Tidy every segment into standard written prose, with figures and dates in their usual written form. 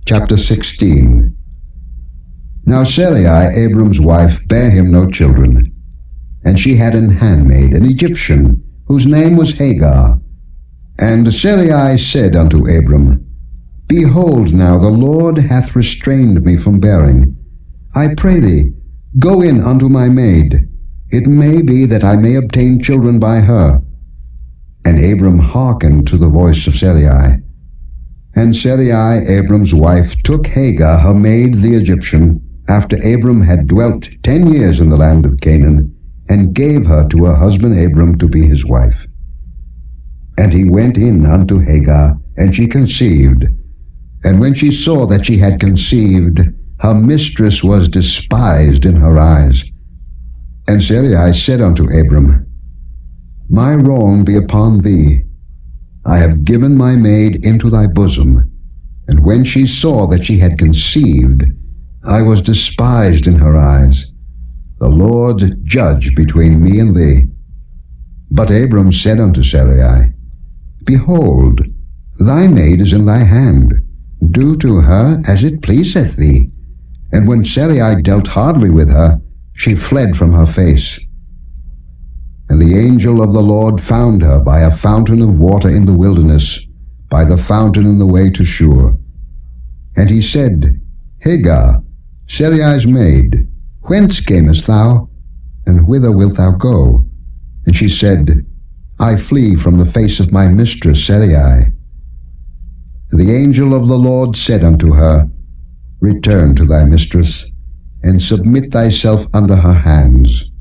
Chapter 16. Now Sarai, Abram's wife, bare him no children, and she had an handmaid, an Egyptian, whose name was Hagar. And Sarai said unto Abram, Behold, now the Lord hath restrained me from bearing. I pray thee, go in unto my maid. It may be that I may obtain children by her. And Abram hearkened to the voice of Sarai. And Sarai, Abram's wife, took Hagar, her maid, the Egyptian, after Abram had dwelt 10 years in the land of Canaan, and gave her to her husband Abram to be his wife. And he went in unto Hagar, and she conceived. And when she saw that she had conceived, her mistress was despised in her eyes. And Sarai said unto Abram, My wrong be upon thee. I have given my maid into thy bosom. And when she saw that she had conceived, I was despised in her eyes. The Lord judge between me and thee. But Abram said unto Sarai, Behold, thy maid is in thy hand. Do to her as it pleaseth thee. And when Sarai dealt hardly with her, she fled from her face. And the angel of the Lord found her by a fountain of water in the wilderness, by the fountain in the way to Shur. And he said, Hagar, Sarai's maid, whence camest thou, and whither wilt thou go? And she said, I flee from the face of my mistress Sarai. And the angel of the Lord said unto her, Return to thy mistress, and submit thyself under her hands.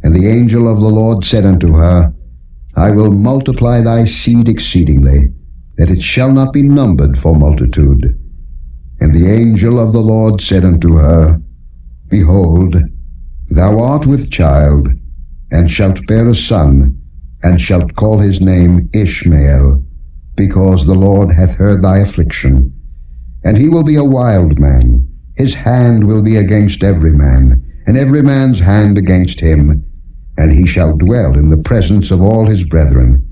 And the angel of the Lord said unto her, I will multiply thy seed exceedingly, that it shall not be numbered for multitude. And the angel of the Lord said unto her, Behold, thou art with child, and shalt bear a son, and shalt call his name Ishmael, because the Lord hath heard thy affliction. And he will be a wild man, his hand will be against every man, and every man's hand against him, and he shall dwell in the presence of all his brethren.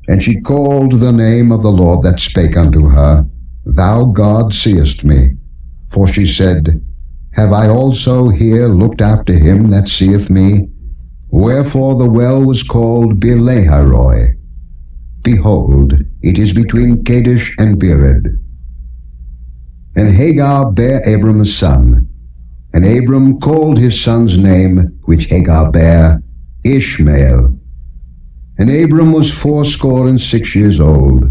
And she called the name of the Lord that spake unto her, Thou God seest me. For she said, Have I also here looked after him that seeth me? Wherefore the well was called Beer-lahai-roi. Behold, it is between Kadesh and Bered. And Hagar bare Abram a son, and Abram called his son's name, which Hagar bare, Ishmael. And Abram was 86 years old,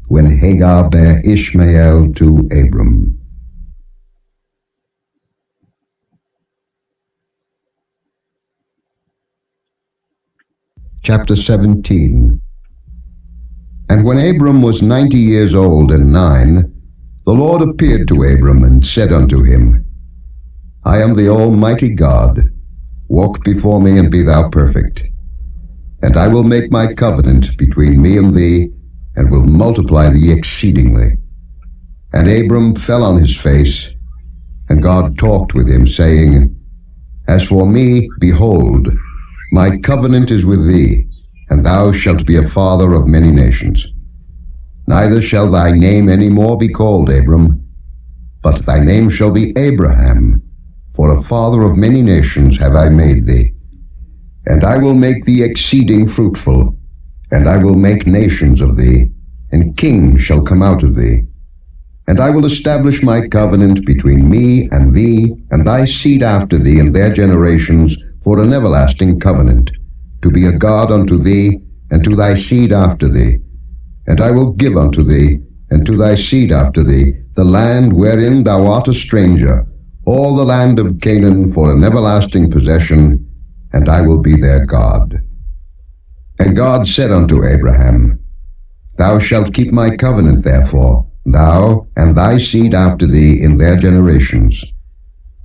when Hagar bare Ishmael to Abram. Chapter 17. And when Abram was 90 years old and 9, the Lord appeared to Abram and said unto him, I am the Almighty God. Walk before me and be thou perfect. And I will make my covenant between me and thee, and will multiply thee exceedingly. And Abram fell on his face, and God talked with him, saying, As for me, behold, my covenant is with thee, and thou shalt be a father of many nations. Neither shall thy name any more be called Abram, but thy name shall be Abraham, for a father of many nations have I made thee. And I will make thee exceeding fruitful, and I will make nations of thee, and kings shall come out of thee. And I will establish my covenant between me and thee, and thy seed after thee and their generations, for an everlasting covenant, to be a God unto thee, and to thy seed after thee. And I will give unto thee, and to thy seed after thee, the land wherein thou art a stranger, all the land of Canaan for an everlasting possession, and I will be their God. And God said unto Abraham, Thou shalt keep my covenant therefore, thou and thy seed after thee in their generations.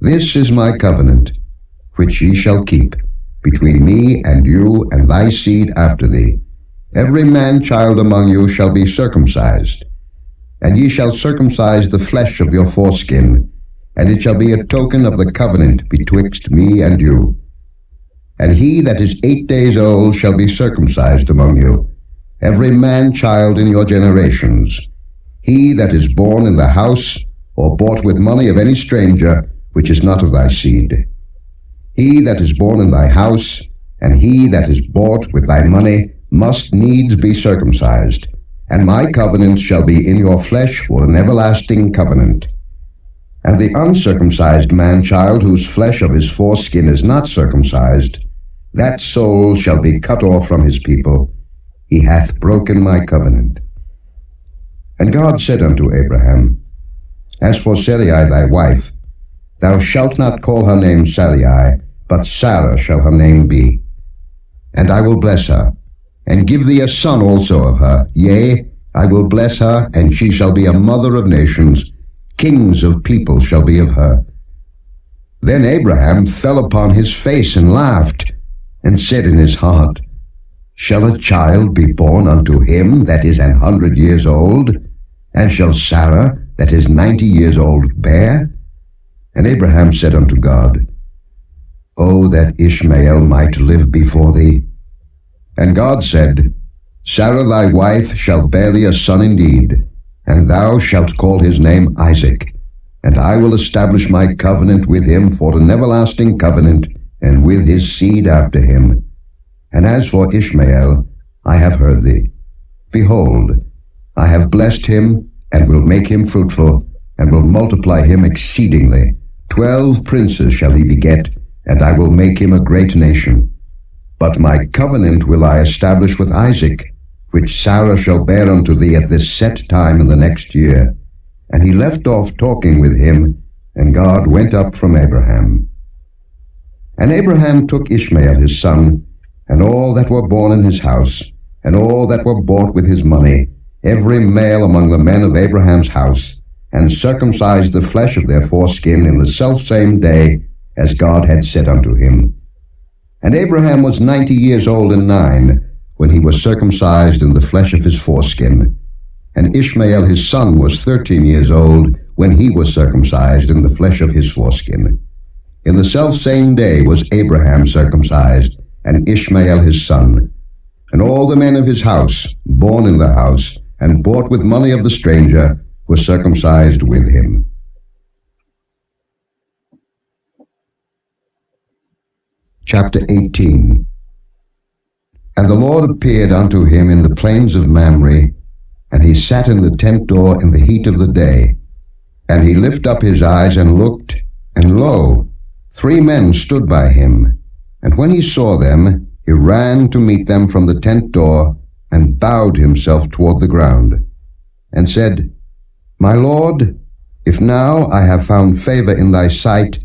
This is my covenant, which ye shall keep, between me and you and thy seed after thee. Every man-child among you shall be circumcised, and ye shall circumcise the flesh of your foreskin, and it shall be a token of the covenant betwixt me and you. And he that is 8 days old shall be circumcised among you, every man-child in your generations. He that is born in the house or bought with money of any stranger, which is not of thy seed. He that is born in thy house, and he that is bought with thy money, must needs be circumcised. And my covenant shall be in your flesh for an everlasting covenant. And the uncircumcised man-child, whose flesh of his foreskin is not circumcised, that soul shall be cut off from his people. He hath broken my covenant. And God said unto Abraham, As for Sarai thy wife, thou shalt not call her name Sarai, but Sarah shall her name be. And I will bless her, and give thee a son also of her. Yea, I will bless her, and she shall be a mother of nations. Kings of people shall be of her. Then Abraham fell upon his face and laughed, and said in his heart, Shall a child be born unto him that is 100 years old? And shall Sarah that is 90 years old bear? And Abraham said unto God, O that Ishmael might live before thee. And God said, Sarah thy wife shall bear thee a son indeed, and thou shalt call his name Isaac. And I will establish my covenant with him for an everlasting covenant, and with his seed after him. And as for Ishmael, I have heard thee. Behold, I have blessed him, and will make him fruitful, and will multiply him exceedingly. 12 princes shall he beget, and I will make him a great nation. But my covenant will I establish with Isaac, which Sarah shall bear unto thee at this set time in the next year. And he left off talking with him, and God went up from Abraham. And Abraham took Ishmael his son, and all that were born in his house, and all that were bought with his money, every male among the men of Abraham's house, and circumcised the flesh of their foreskin in the selfsame day, as God had said unto him. And Abraham was 90 years old and 9, when he was circumcised in the flesh of his foreskin. And Ishmael his son was 13 years old, when he was circumcised in the flesh of his foreskin. In the selfsame day was Abraham circumcised, and Ishmael his son. And all the men of his house, born in the house, and bought with money of the stranger, were circumcised with him. Chapter 18. And the Lord appeared unto him in the plains of Mamre, and he sat in the tent door in the heat of the day. And he lifted up his eyes and looked, and lo, 3 men stood by him. And when he saw them, he ran to meet them from the tent door, and bowed himself toward the ground, and said, My Lord, if now I have found favor in thy sight,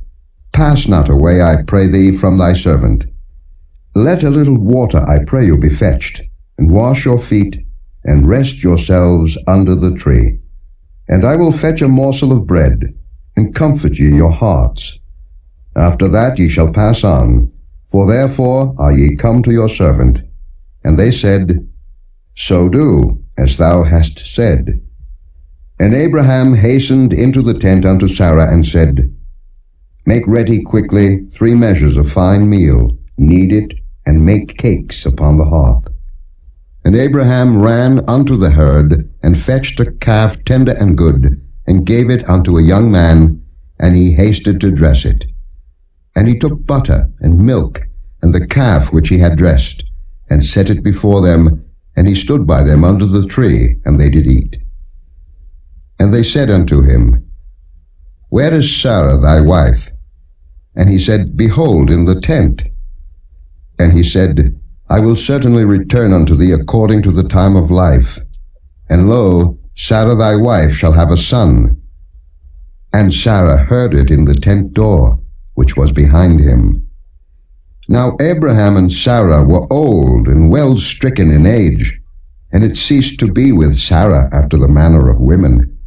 pass not away, I pray thee, from thy servant. Let a little water, I pray you, be fetched, and wash your feet, and rest yourselves under the tree. And I will fetch a morsel of bread, and comfort ye your hearts. After that ye shall pass on, for therefore are ye come to your servant. And they said, So do, as thou hast said. And Abraham hastened into the tent unto Sarah, and said, Make ready quickly 3 measures of fine meal, knead it, and make cakes upon the hearth. And Abraham ran unto the herd, and fetched a calf tender and good, and gave it unto a young man, and he hasted to dress it. And he took butter and milk, and the calf which he had dressed, and set it before them, and he stood by them under the tree, and they did eat. And they said unto him, Where is Sarah thy wife? And he said, Behold, in the tent. And he said, I will certainly return unto thee according to the time of life. And lo, Sarah thy wife shall have a son. And Sarah heard it in the tent door, which was behind him. Now Abraham and Sarah were old and well stricken in age, and it ceased to be with Sarah after the manner of women.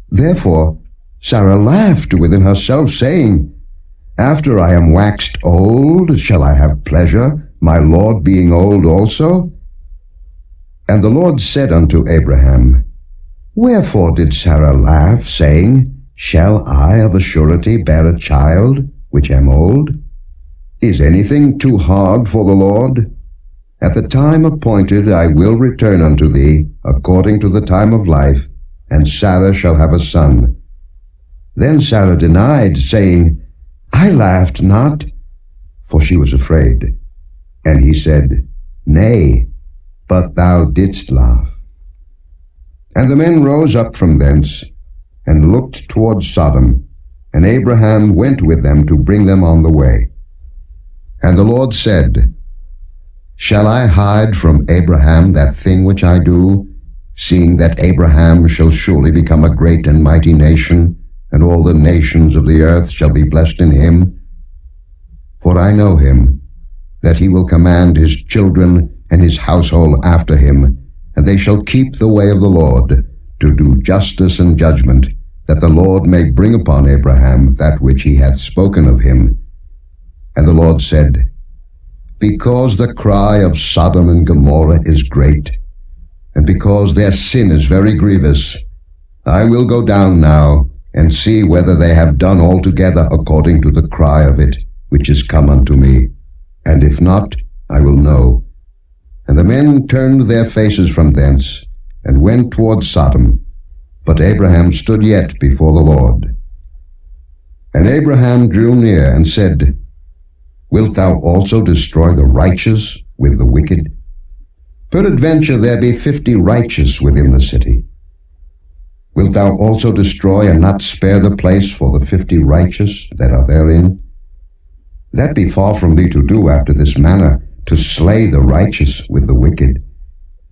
Therefore Sarah laughed within herself, saying, After I am waxed old, shall I have pleasure, my Lord being old also? And the Lord said unto Abraham, Wherefore did Sarah laugh, saying, Shall I of a surety bear a child, which am old? Is anything too hard for the Lord? At the time appointed I will return unto thee, according to the time of life, and Sarah shall have a son. Then Sarah denied, saying, I laughed not, for she was afraid. And he said, Nay, but thou didst laugh. And the men rose up from thence, and looked toward Sodom, and Abraham went with them to bring them on the way. And the Lord said, Shall I hide from Abraham that thing which I do, seeing that Abraham shall surely become a great and mighty nation, and all the nations of the earth shall be blessed in him? For I know him, that he will command his children and his household after him, and they shall keep the way of the Lord, to do justice and judgment, that the Lord may bring upon Abraham that which he hath spoken of him. And the Lord said, Because the cry of Sodom and Gomorrah is great, and because their sin is very grievous, I will go down now, and see whether they have done altogether according to the cry of it, which is come unto me. And if not, I will know. And the men turned their faces from thence, and went toward Sodom. But Abraham stood yet before the Lord. And Abraham drew near, and said, Wilt thou also destroy the righteous with the wicked? Peradventure there be 50 righteous within the city. Wilt thou also destroy and not spare the place for the 50 righteous that are therein? That be far from thee to do after this manner, to slay the righteous with the wicked,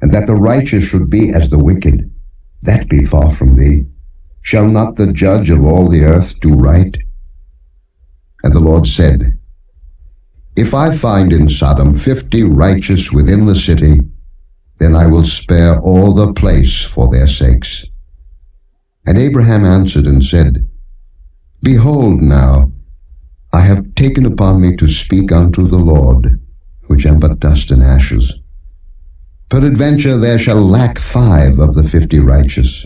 and that the righteous should be as the wicked. That be far from thee. Shall not the judge of all the earth do right? And the Lord said, If I find in Sodom 50 righteous within the city, then I will spare all the place for their sakes. And Abraham answered and said, Behold now, I have taken upon me to speak unto the Lord, which am but dust and ashes. Peradventure there shall lack 5 of the 50 righteous.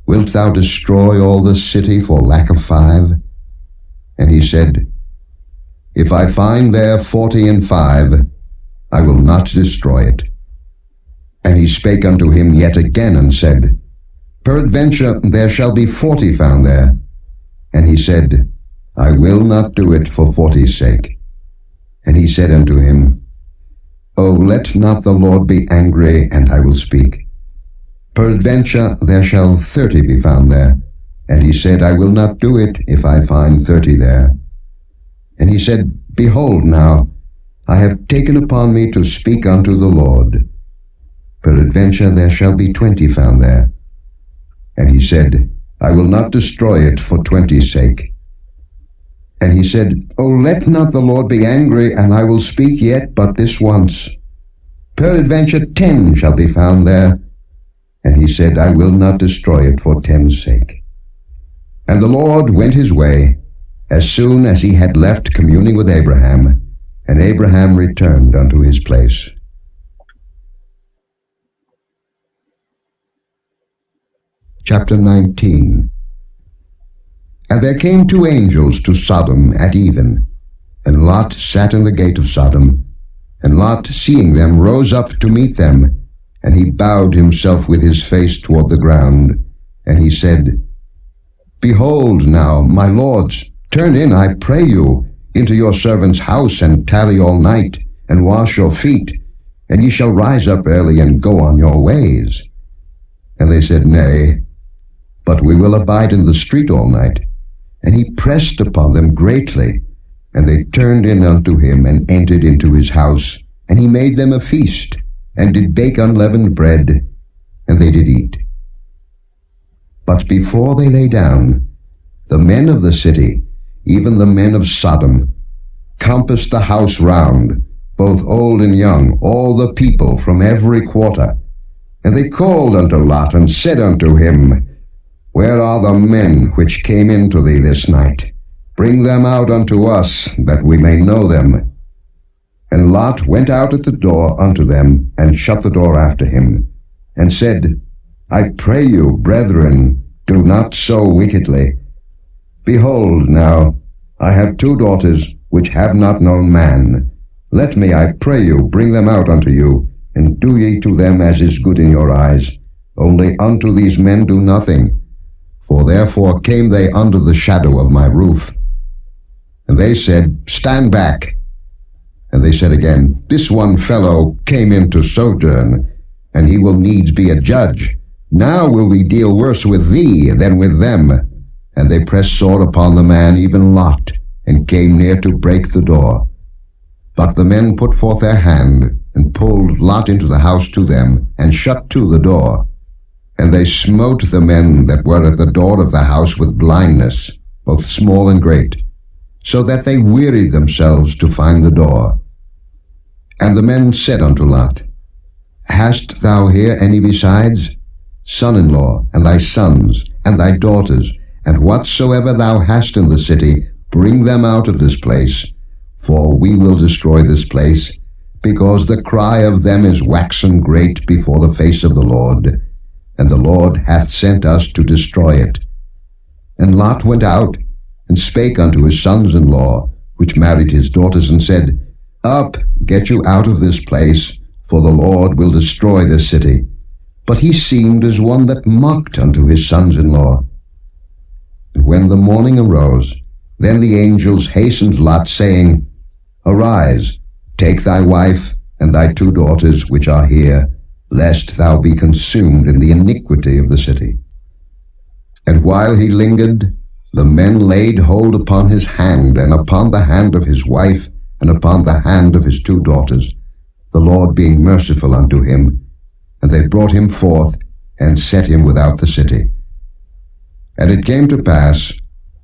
Wilt thou destroy all the city for lack of 5? And he said, If I find there 40 and 5, I will not destroy it. And he spake unto him yet again, and said, Peradventure there shall be 40 found there. And he said, I will not do it for 40's sake. And he said unto him, O let not the Lord be angry, and I will speak. Peradventure there shall 30 be found there. And he said, I will not do it if I find 30 there. And he said, Behold now, I have taken upon me to speak unto the Lord. Peradventure there shall be 20 found there. And he said, I will not destroy it for 20's sake. And he said, O let not the Lord be angry, and I will speak yet but this once. Peradventure 10 shall be found there. And he said, I will not destroy it for 10's sake. And the Lord went his way, as soon as he had left communing with Abraham, and Abraham returned unto his place. Chapter 19. And there came 2 angels to Sodom at even, and Lot sat in the gate of Sodom. And Lot, seeing them, rose up to meet them, and he bowed himself with his face toward the ground. And he said, Behold now, my lords, turn in, I pray you, into your servant's house, and tarry all night, and wash your feet, and ye shall rise up early, and go on your ways. And they said, Nay, but we will abide in the street all night. And he pressed upon them greatly. And they turned in unto him, and entered into his house. And he made them a feast, and did bake unleavened bread, and they did eat. But before they lay down, the men of the city, even the men of Sodom, compassed the house round, both old and young, all the people from every quarter. And they called unto Lot, and said unto him, Where are the men which came into thee this night? Bring them out unto us, that we may know them. And Lot went out at the door unto them, and shut the door after him, and said, I pray you, brethren, do not so wickedly. Behold now, I have 2 daughters, which have not known man. Let me, I pray you, bring them out unto you, and do ye to them as is good in your eyes. Only unto these men do nothing. for therefore came they under the shadow of my roof. And they said, Stand back. And they said again, This one fellow came in to sojourn, and he will needs be a judge. Now will we deal worse with thee than with them. And they pressed sore upon the man, even Lot, and came near to break the door. But the men put forth their hand, and pulled Lot into the house to them, and shut to the door. And they smote the men that were at the door of the house with blindness, both small and great, so that they wearied themselves to find the door. And the men said unto Lot, Hast thou here any besides? Son-in-law, and thy sons, and thy daughters, and whatsoever thou hast in the city, bring them out of this place, for we will destroy this place, because the cry of them is waxen great before the face of the Lord, and the Lord hath sent us to destroy it. And Lot went out, and spake unto his sons-in-law, which married his daughters, and said, Up, get you out of this place, for the Lord will destroy this city. But he seemed as one that mocked unto his sons-in-law. And when the morning arose, then the angels hastened Lot, saying, Arise, take thy wife and thy 2 daughters which are here, lest thou be consumed in the iniquity of the city. And while he lingered, the men laid hold upon his hand, and upon the hand of his wife, and upon the hand of his 2 daughters, the Lord being merciful unto him. And they brought him forth, and set him without the city. And it came to pass,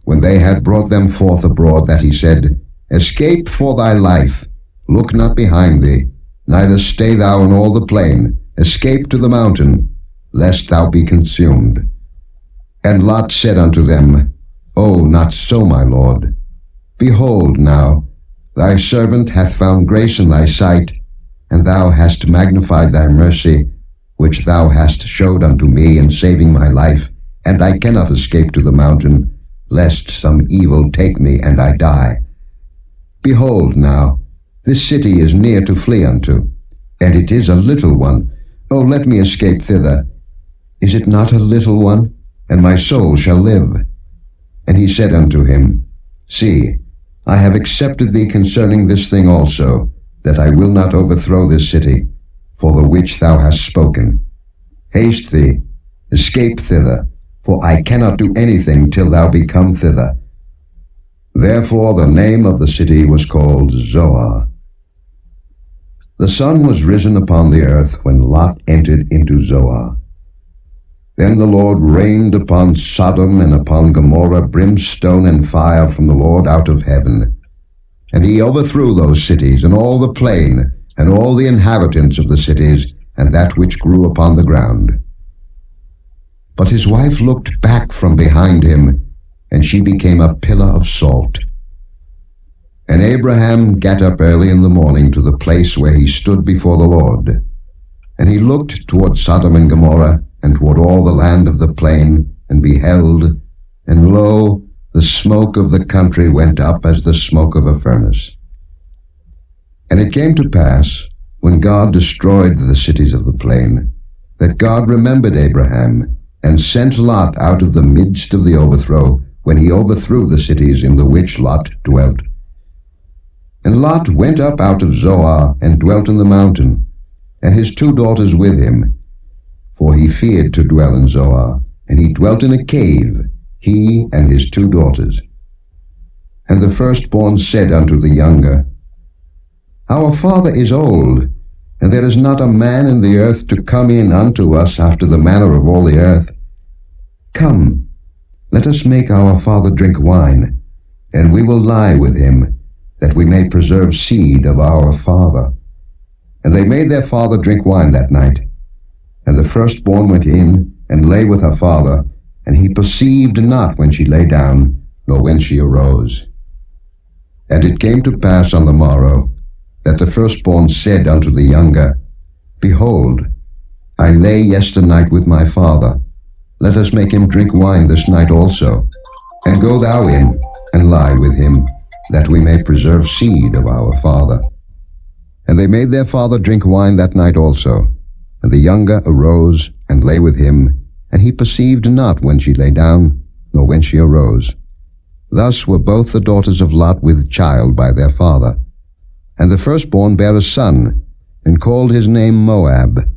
when they had brought them forth abroad, that he said, Escape for thy life, look not behind thee, neither stay thou in all the plain, escape to the mountain, lest thou be consumed. And Lot said unto them, O, not so, my lord. Behold now, thy servant hath found grace in thy sight, and thou hast magnified thy mercy, which thou hast showed unto me in saving my life, and I cannot escape to the mountain, lest some evil take me, and I die. Behold now, this city is near to flee unto, and it is a little one. O let me escape thither. Is it not a little one? And my soul shall live. And he said unto him, See, I have accepted thee concerning this thing also, that I will not overthrow this city, for the which thou hast spoken. Haste thee, escape thither, for I cannot do anything till thou be come thither. Therefore the name of the city was called Zoar. The sun was risen upon the earth when Lot entered into Zoar. Then the Lord rained upon Sodom and upon Gomorrah brimstone and fire from the Lord out of heaven. And he overthrew those cities, and all the plain, and all the inhabitants of the cities, and that which grew upon the ground. But his wife looked back from behind him, and she became a pillar of salt. And Abraham gat up early in the morning to the place where he stood before the Lord. And he looked toward Sodom and Gomorrah, and toward all the land of the plain, and beheld, and lo, the smoke of the country went up as the smoke of a furnace. And it came to pass, when God destroyed the cities of the plain, that God remembered Abraham, and sent Lot out of the midst of the overthrow, when he overthrew the cities in the which Lot dwelt. And Lot went up out of Zoar, and dwelt in the mountain, and his 2 daughters with him, for he feared to dwell in Zoar, and he dwelt in a cave, he and his 2 daughters. And the firstborn said unto the younger, Our father is old, and there is not a man in the earth to come in unto us after the manner of all the earth. Come, let us make our father drink wine, and we will lie with him, that we may preserve seed of our father. And they made their father drink wine that night. And the firstborn went in, and lay with her father, and he perceived not when she lay down, nor when she arose. And it came to pass on the morrow, that the firstborn said unto the younger, Behold, I lay yesternight with my father. Let us make him drink wine this night also, and go thou in, and lie with him, that we may preserve seed of our father. And they made their father drink wine that night also. And the younger arose, and lay with him, and he perceived not when she lay down, nor when she arose. Thus were both the daughters of Lot with child by their father. And the firstborn bare a son, and called his name Moab.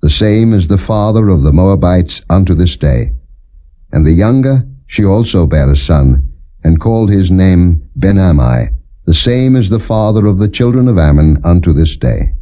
The same is the father of the Moabites unto this day. And the younger, she also bare a son, and called his name Ben-Ammi. The same is the father of the children of Ammon unto this day.